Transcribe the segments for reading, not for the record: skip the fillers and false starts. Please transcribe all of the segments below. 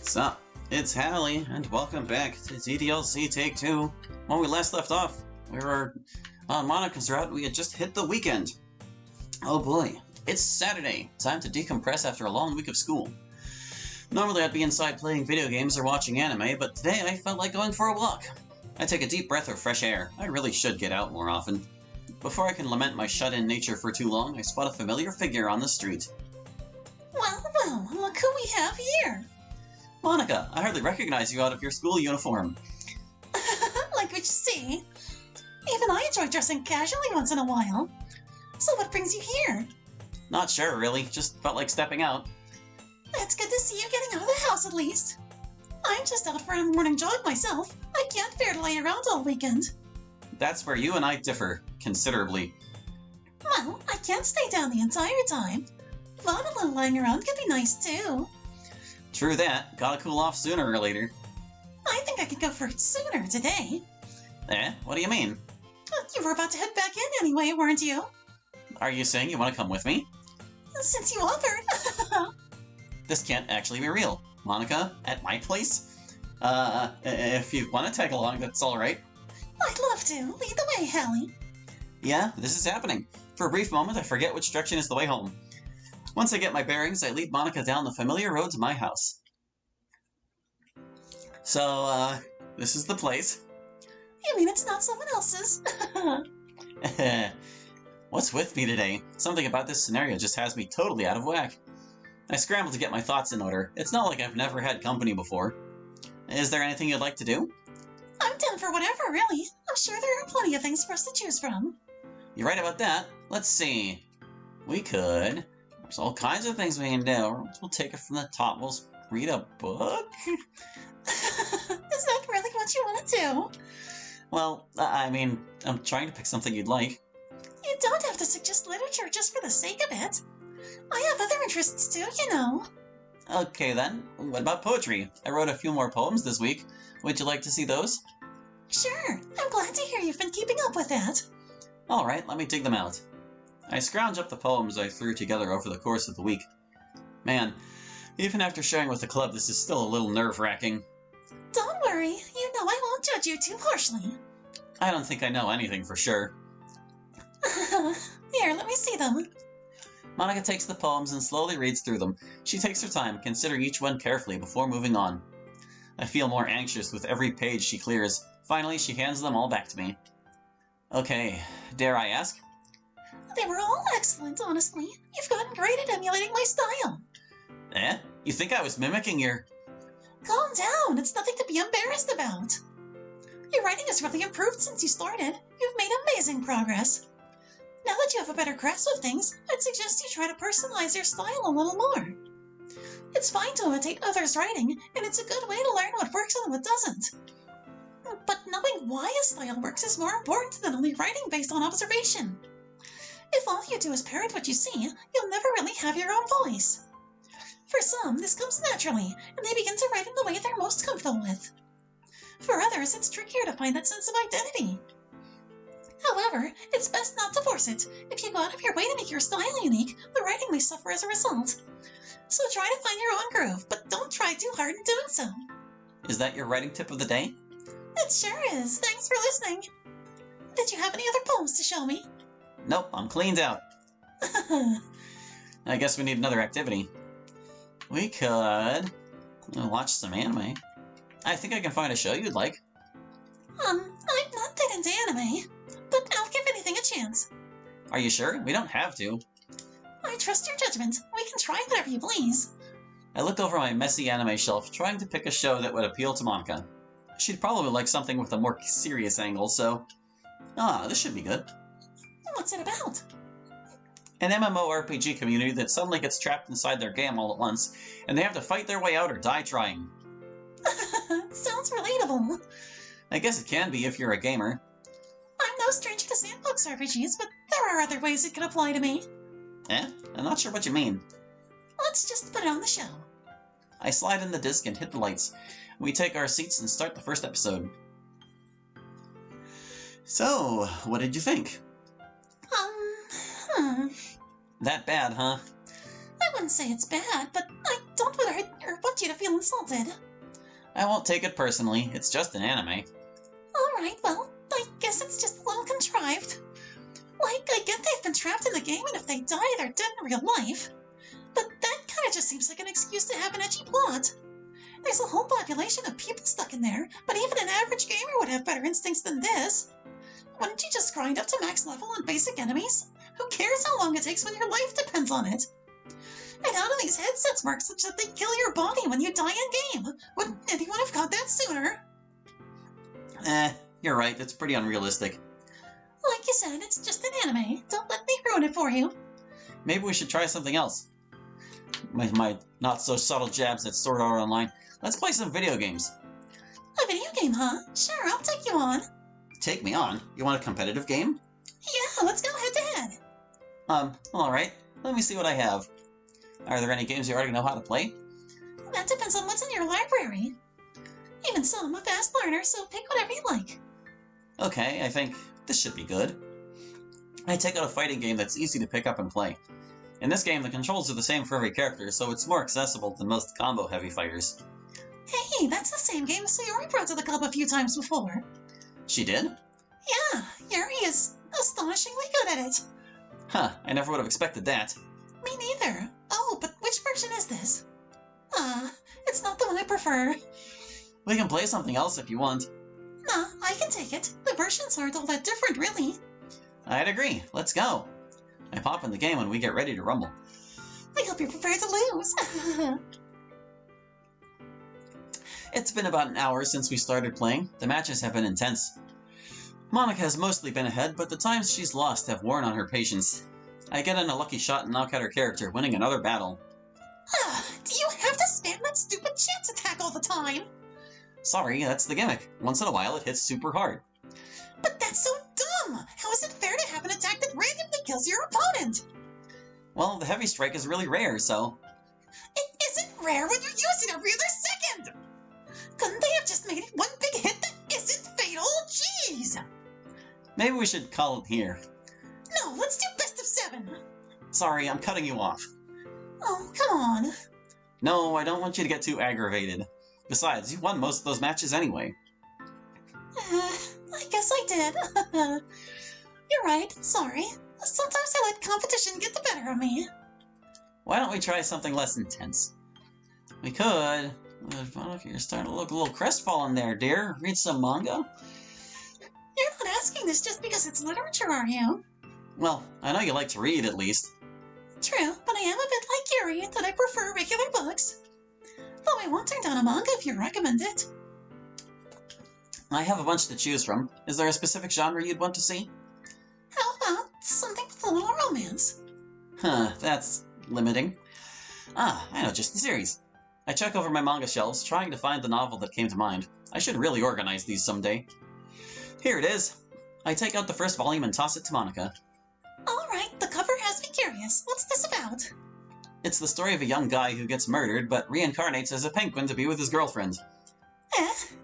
Sup, it's Hallie, and welcome back to TDLC Take 2. When we last left off, we were on Monica's route. We had just hit the weekend. Oh boy, it's Saturday. Time to decompress after a long week of school. Normally I'd be inside playing video games or watching anime, but today I felt like going for a walk. I take a deep breath of fresh air. I really should get out more often. Before I can lament my shut-in nature for too long, I spot a familiar figure on the street. Well, look who we have here! Monica, I hardly recognize you out of your school uniform. Like what you see. Even I enjoy dressing casually once in a while. So what brings you here? Not sure, really. Just felt like stepping out. It's good to see you getting out of the house at least. I'm just out for a morning jog myself. I can't bear to lay around all weekend. That's where you and I differ, considerably. Well, I can't stay down the entire time. But a little lying around could be nice too. True that. Gotta cool off sooner or later. I think I could go for it sooner today. Eh? What do you mean? You were about to head back in anyway, weren't you? Are you saying you want to come with me? Since you offered. This can't actually be real. Monica, at my place? If you want to tag along, that's alright. I'd love to. Lead the way, Hallie. Yeah, this is happening. For a brief moment, I forget which direction is the way home. Once I get my bearings, I lead Monica down the familiar road to my house. So, this is the place. You mean it's not someone else's? What's with me today? Something about this scenario just has me totally out of whack. I scramble to get my thoughts in order. It's not like I've never had company before. Is there anything you'd like to do? I'm down for whatever, really. I'm sure there are plenty of things for us to choose from. You're right about that. Let's see. We could... There's all kinds of things we can do. We'll take it from the top. We'll read a book? Is that really what you want to do? Well, I mean, I'm trying to pick something you'd like. You don't have to suggest literature just for the sake of it. I have other interests too, you know. Okay then, what about poetry? I wrote a few more poems this week. Would you like to see those? Sure, I'm glad to hear you've been keeping up with that. Alright, let me dig them out. I scrounge up the poems I threw together over the course of the week. Man, even after sharing with the club, this is still a little nerve-wracking. Don't worry, you know I won't judge you too harshly. I don't think I know anything for sure. Here, let me see them. Monica takes the poems and slowly reads through them. She takes her time, considering each one carefully before moving on. I feel more anxious with every page she clears. Finally, she hands them all back to me. Okay, dare I ask? They were all excellent, honestly. You've gotten great at emulating my style. Eh? You think I was mimicking your... Calm down, it's nothing to be embarrassed about. Your writing has really improved since you started. You've made amazing progress. Now that you have a better grasp of things, I'd suggest you try to personalize your style a little more. It's fine to imitate others' writing, and it's a good way to learn what works and what doesn't. But knowing why a style works is more important than only writing based on observation. If all you do is parrot what you see, you'll never really have your own voice. For some, this comes naturally, and they begin to write in the way they're most comfortable with. For others, it's trickier to find that sense of identity. However, it's best not to force it. If you go out of your way to make your style unique, the writing may suffer as a result. So try to find your own groove, but don't try too hard in doing so. Is that your writing tip of the day? It sure is. Thanks for listening. Did you have any other poems to show me? Nope, I'm cleaned out. I guess we need another activity. We could... watch some anime. I think I can find a show you'd like. I'm not that into anime, but I'll give anything a chance. Are you sure? We don't have to. I trust your judgment. We can try whatever you please. I look over my messy anime shelf, trying to pick a show that would appeal to Monica. She'd probably like something with a more serious angle, so... this should be good. What's it about? An MMORPG community that suddenly gets trapped inside their game all at once, and they have to fight their way out or die trying. Sounds relatable. I guess it can be if you're a gamer. I'm no stranger to sandbox RPGs, but there are other ways it could apply to me. Eh? I'm not sure what you mean. Let's just put it on the show. I slide in the disc and hit the lights. We take our seats and start the first episode. So, what did you think? That bad, huh? I wouldn't say it's bad, but I don't want you to feel insulted. I won't take it personally. It's just an anime. Alright, well, I guess it's just a little contrived. Like, I get they've been trapped in the game, and if they die, they're dead in real life. But that kinda just seems like an excuse to have an edgy plot. There's a whole population of people stuck in there, but even an average gamer would have better instincts than this. Wouldn't you just grind up to max level on basic enemies? Who cares how long it takes when your life depends on it? And how do these headsets work such that they kill your body when you die in-game? Wouldn't anyone have got that sooner? You're right. It's pretty unrealistic. Like you said, it's just an anime. Don't let me ruin it for you. Maybe we should try something else. My not-so-subtle jabs at Sword Art Online. Let's play some video games. A video game, huh? Sure, I'll take you on. Take me on? You want a competitive game? Yeah, let's go head-to-head. Alright. Let me see what I have. Are there any games you already know how to play? That depends on what's in your library. Even so, I'm a fast learner, so pick whatever you like. Okay, I think this should be good. I take out a fighting game that's easy to pick up and play. In this game, the controls are the same for every character, so it's more accessible than most combo-heavy fighters. Hey, that's the same game Sayori brought to the club a few times before. She did? Yeah, Yuri is astonishingly good at it. Huh, I never would have expected that. Me neither. Oh, but which version is this? It's not the one I prefer. We can play something else if you want. Nah, I can take it. The versions aren't all that different, really. I'd agree. Let's go. I pop in the game when we get ready to rumble. I hope you're prepared to lose. It's been about an hour since we started playing. The matches have been intense. Monika has mostly been ahead, but the times she's lost have worn on her patience. I get in a lucky shot and knock out her character, winning another battle. Do you have to spam that stupid chance attack all the time? Sorry, that's the gimmick. Once in a while it hits super hard. But that's so dumb! How is it fair to have an attack that randomly kills your opponent? Well, the heavy strike is really rare, so... It isn't rare when you use it every other second! Couldn't they have just made it one big hit that isn't fatal? Jeez! Maybe we should call it here. No, let's do best of 7. Sorry, I'm cutting you off. Oh, come on. No, I don't want you to get too aggravated. Besides, you won most of those matches anyway. I guess I did. You're right, sorry. Sometimes I let competition get the better of me. Why don't we try something less intense? We could. Well, you're starting to look a little crestfallen there, dear. Read some manga? You're not asking this just because it's literature, are you? Well, I know you like to read, at least. True, but I am a bit like Yuri that I prefer regular books. Though I won't turn down a manga if you recommend it. I have a bunch to choose from. Is there a specific genre you'd want to see? How about something with a little romance? Huh, that's limiting. I know just the series. I check over my manga shelves, trying to find the novel that came to mind. I should really organize these someday. Here it is. I take out the first volume and toss it to Monika. Alright, the cover has me curious. What's this about? It's the story of a young guy who gets murdered, but reincarnates as a penguin to be with his girlfriend.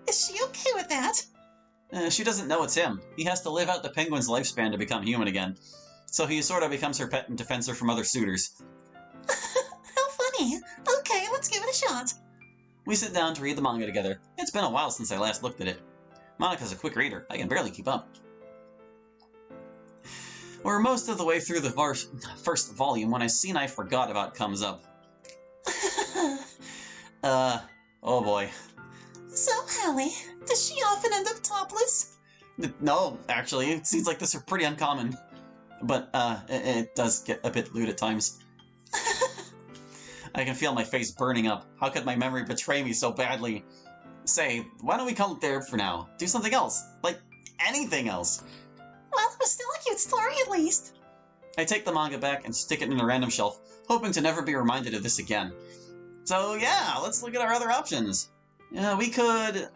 Is she okay with that? She doesn't know it's him. He has to live out the penguin's lifespan to become human again. So he sort of becomes her pet and defends her from other suitors. How funny. Okay, let's give it a shot. We sit down to read the manga together. It's been a while since I last looked at it. Monika's a quick reader. I can barely keep up. We're most of the way through the first volume when a scene I forgot about comes up. Oh boy. So, Hallie, does she often end up topless? No, actually, it seems like this are pretty uncommon. But, it does get a bit lewd at times. I can feel my face burning up. How could my memory betray me so badly? Say, why don't we call it there for now? Do something else. Like, anything else. Well, it was still a cute story at least. I take the manga back and stick it in a random shelf, hoping to never be reminded of this again. So yeah, let's look at our other options. We could...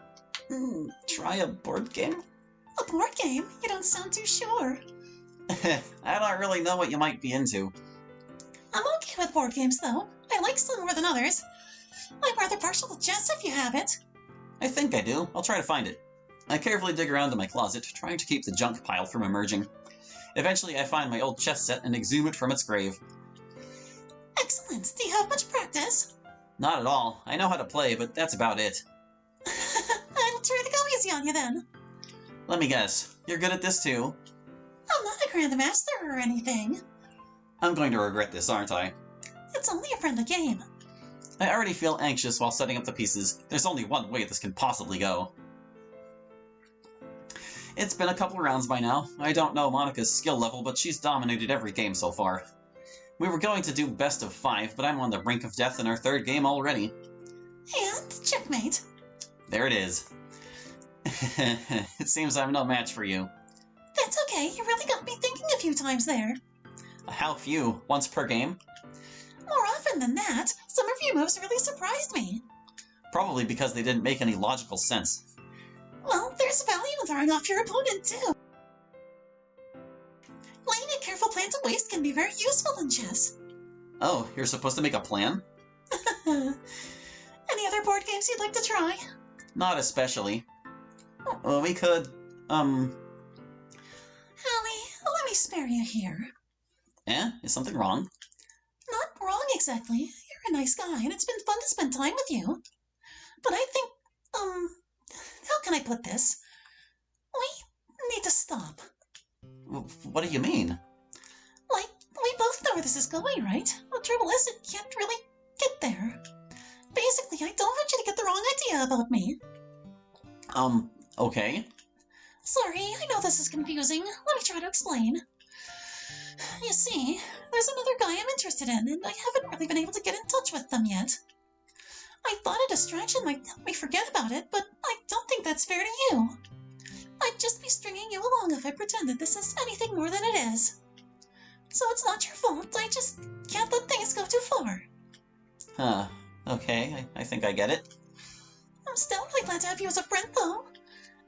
try a board game? A board game? You don't sound too sure. I don't really know what you might be into. I'm okay with board games, though. I like some more than others. I'm rather partial to chess if you have it. I think I do. I'll try to find it. I carefully dig around in my closet, trying to keep the junk pile from emerging. Eventually, I find my old chess set and exhume it from its grave. Excellent. Do you have much practice? Not at all. I know how to play, but that's about it. I'll try to go easy on you then. Let me guess. You're good at this too? I'm not a grandmaster or anything. I'm going to regret this, aren't I? It's only a friendly game. I already feel anxious while setting up the pieces. There's only one way this can possibly go. It's been a couple rounds by now. I don't know Monica's skill level, but she's dominated every game so far. We were going to do best of 5, but I'm on the brink of death in our 3rd game already. And checkmate. There it is. It seems I'm no match for you. That's okay, you really got me thinking a few times there. How few? Once per game? More often than that, some of your moves really surprised me. Probably because they didn't make any logical sense. Well, there's value in throwing off your opponent, too. Laying a careful plan to waste can be very useful in chess. Oh, you're supposed to make a plan? Any other board games you'd like to try? Not especially. Well, we could, Hallie, let me spare you here. Is something wrong? Not wrong exactly. You're a nice guy, and it's been fun to spend time with you. But I think, how can I put this? We need to stop. What do you mean? Like, we both know where this is going, right? The trouble is, it can't really get there. Basically, I don't want you to get the wrong idea about me. Okay. Sorry, I know this is confusing. Let me try to explain. You see, there's another guy I'm interested in, and I haven't really been able to get in touch with them yet. I thought a distraction might help me forget about it, but I don't think that's fair to you. I'd just be stringing you along if I pretended this is anything more than it is. So it's not your fault, I just can't let things go too far. Huh. Okay, I think I get it. I'm still really glad to have you as a friend, though.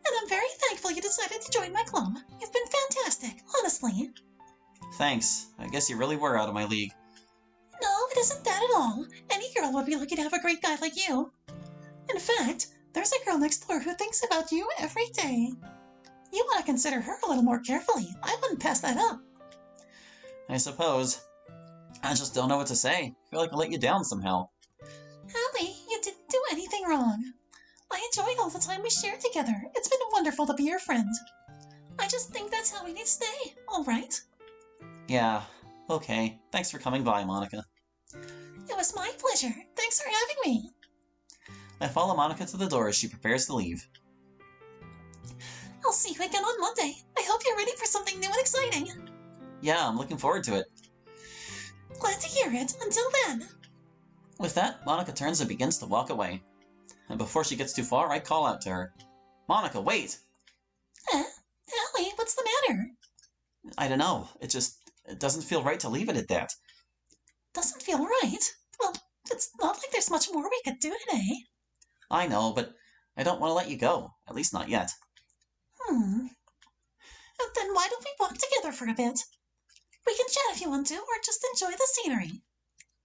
And I'm very thankful you decided to join my club. You've been fantastic, honestly. Thanks. I guess you really were out of my league. No, it isn't that at all. Any girl would be lucky to have a great guy like you. In fact, there's a girl next door who thinks about you every day. You want to consider her a little more carefully. I wouldn't pass that up. I suppose. I just don't know what to say. I feel like I let you down somehow. Hallie, you didn't do anything wrong. I enjoyed all the time we shared together. It's been wonderful to be your friend. I just think that's how we need to stay, all right? Yeah, okay. Thanks for coming by, Monica. It was my pleasure. Thanks for having me. I follow Monica to the door as she prepares to leave. I'll see you again on Monday. I hope you're ready for something new and exciting. Yeah, I'm looking forward to it. Glad to hear it. Until then. With that, Monica turns and begins to walk away. And before she gets too far, I call out to her. Monica, wait! Hallie, what's the matter? I don't know. It doesn't feel right to leave it at that. Doesn't feel right? Well, it's not like there's much more we could do today. I know, but I don't want to let you go. At least not yet. Then why don't we walk together for a bit? We can chat if you want to, or just enjoy the scenery.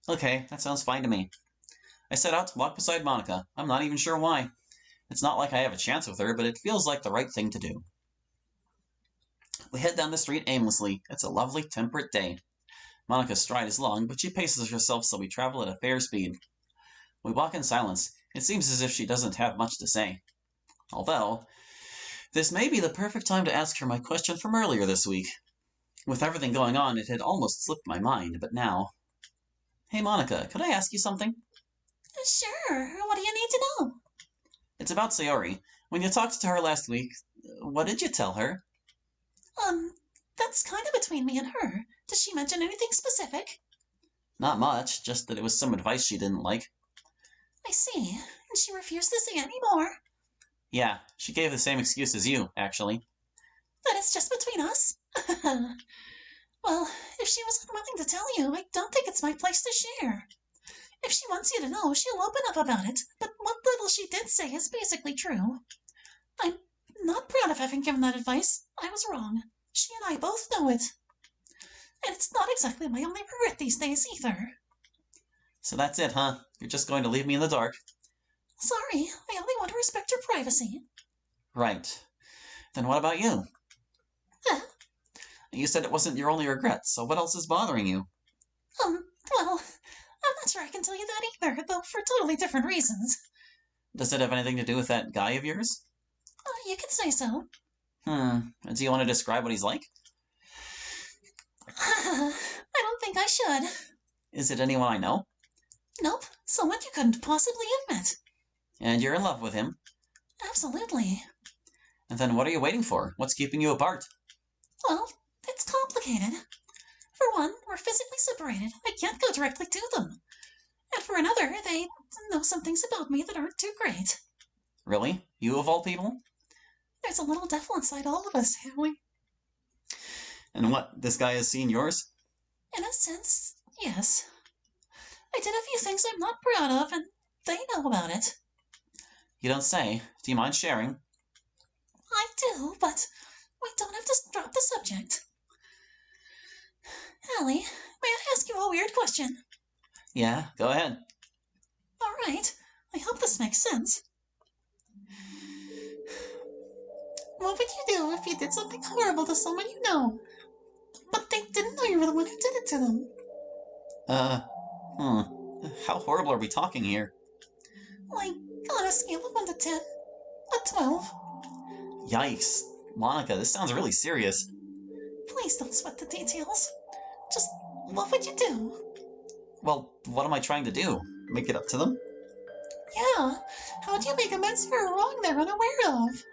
Okay, that sounds fine to me. I set out to walk beside Monica. I'm not even sure why. It's not like I have a chance with her, but it feels like the right thing to do. We head down the street aimlessly. It's a lovely, temperate day. Monica's stride is long, but she paces herself so we travel at a fair speed. We walk in silence. It seems as if she doesn't have much to say. Although, this may be the perfect time to ask her my question from earlier this week. With everything going on, it had almost slipped my mind, but now... Hey, Monica, could I ask you something? Sure. What do you need to know? It's about Sayori. When you talked to her last week, what did you tell her? That's kind of between me and her. Does she mention anything specific? Not much, just that it was some advice she didn't like. I see. And she refused to say any more. Yeah, she gave the same excuse as you, actually. That is just between us? Well, if she was unwilling to tell you, I don't think it's my place to share. If she wants you to know, she'll open up about it, but what little she did say is basically true. I'm not proud of having given that advice. I was wrong. She and I both know it. And it's not exactly my only regret these days, either. So that's it, huh? You're just going to leave me in the dark? Sorry, I only want to respect your privacy. Right. Then what about you? Huh? You said it wasn't your only regret, so what else is bothering you? Well, I'm not sure I can tell you that either, though for totally different reasons. Does it have anything to do with that guy of yours? You could say so. Do you want to describe what he's like? I don't think I should. Is it anyone I know? Nope, someone you couldn't possibly have met. And you're in love with him? Absolutely. And then what are you waiting for? What's keeping you apart? Well, it's complicated. For one, we're physically separated. I can't go directly to them. And for another, they know some things about me that aren't too great. Really? You of all people? There's a little devil inside all of us, Howie. And what, this guy has seen yours? In a sense, yes. I did a few things I'm not proud of, and they know about it. You don't say. Do you mind sharing? I do, but we don't have to drop the subject. Allie, may I ask you a weird question? Yeah, go ahead. All right, I hope this makes sense. What would you do if you did something horrible to someone you know, but they didn't know you were the one who did it to them? How horrible are we talking here? Like, on a scale of 1 to 10, a 12. Yikes. Monica, this sounds really serious. Please don't sweat the details. Just, what would you do? Well, what am I trying to do? Make it up to them? Yeah, how do you make amends for a wrong they're unaware of?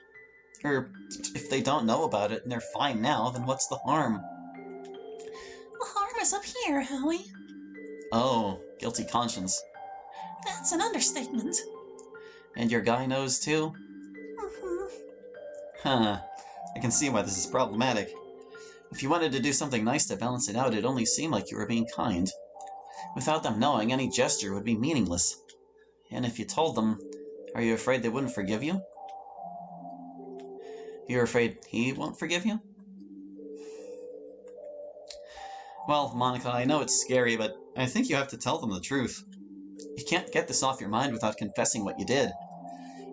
Or if they don't know about it and they're fine now, then what's the harm? The harm is up here, Howie. Oh, guilty conscience. That's an understatement. And your guy knows too? Mm-hmm. Huh. I can see why this is problematic. If you wanted to do something nice to balance it out, it'd only seem like you were being kind. Without them knowing, any gesture would be meaningless. And if you told them, are you afraid they wouldn't forgive you? You're afraid he won't forgive you? Well, Monica, I know it's scary, but I think you have to tell them the truth. You can't get this off your mind without confessing what you did.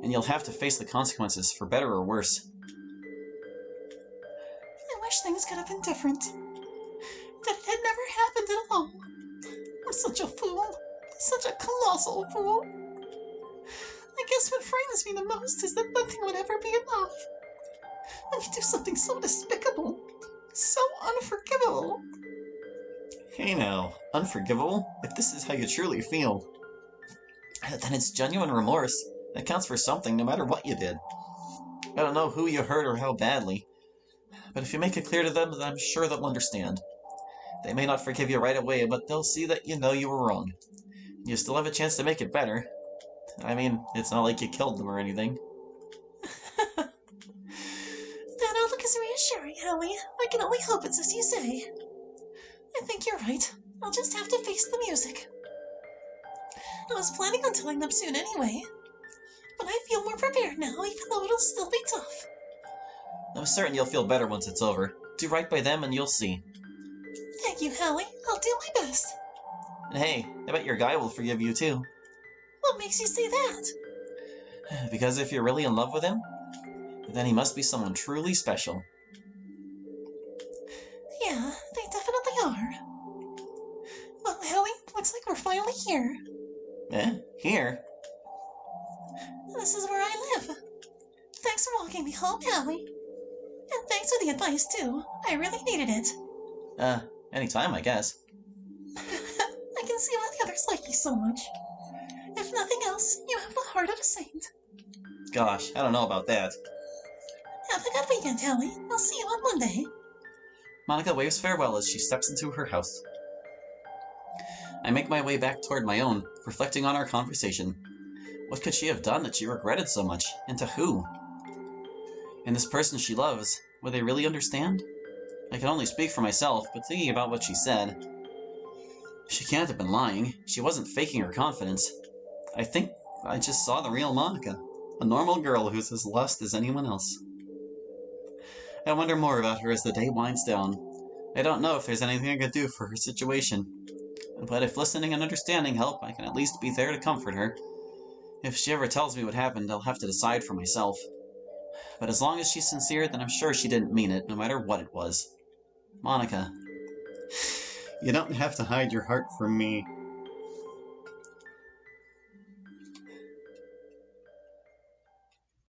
And you'll have to face the consequences, for better or worse. I wish things could have been different. That it had never happened at all. I'm such a fool. Such a colossal fool. I guess what frightens me the most is that nothing would ever be enough. When you do something so despicable, so unforgivable. Hey now, unforgivable? If this is how you truly feel, then it's genuine remorse. That counts for something no matter what you did. I don't know who you hurt or how badly, but if you make it clear to them, then I'm sure they'll understand. They may not forgive you right away, but they'll see that you know you were wrong. You still have a chance to make it better. I mean, it's not like you killed them or anything. That outlook is reassuring, Howie. I can only hope it's as you say. I think you're right. I'll just have to face the music. I was planning on telling them soon anyway. But I feel more prepared now, even though it'll still be tough. I'm certain you'll feel better once it's over. Do right by them and you'll see. Thank you, Howie. I'll do my best. And hey, I bet your guy will forgive you too. What makes you say that? Because if you're really in love with him, then he must be someone truly special. Yeah, they definitely are. Well, Howie, looks like we're finally here. Here? This is where I live. Thanks for walking me home, Howie. And thanks for the advice, too. I really needed it. Anytime, I guess. I can see why the others like you so much. If nothing else, you have the heart of a saint. Gosh, I don't know about that. Have a good weekend, Howie. I'll see you on Monday. Monica waves farewell as she steps into her house. I make my way back toward my own, reflecting on our conversation. What could she have done that she regretted so much, and to who? And this person she loves, will they really understand? I can only speak for myself, but thinking about what she said, she can't have been lying. She wasn't faking her confidence. I think I just saw the real Monica, a normal girl who's as lost as anyone else. I wonder more about her as the day winds down. I don't know if there's anything I could do for her situation, but if listening and understanding help, I can at least be there to comfort her. If she ever tells me what happened, I'll have to decide for myself. But as long as she's sincere, then I'm sure she didn't mean it, no matter what it was. Monica. You don't have to hide your heart from me.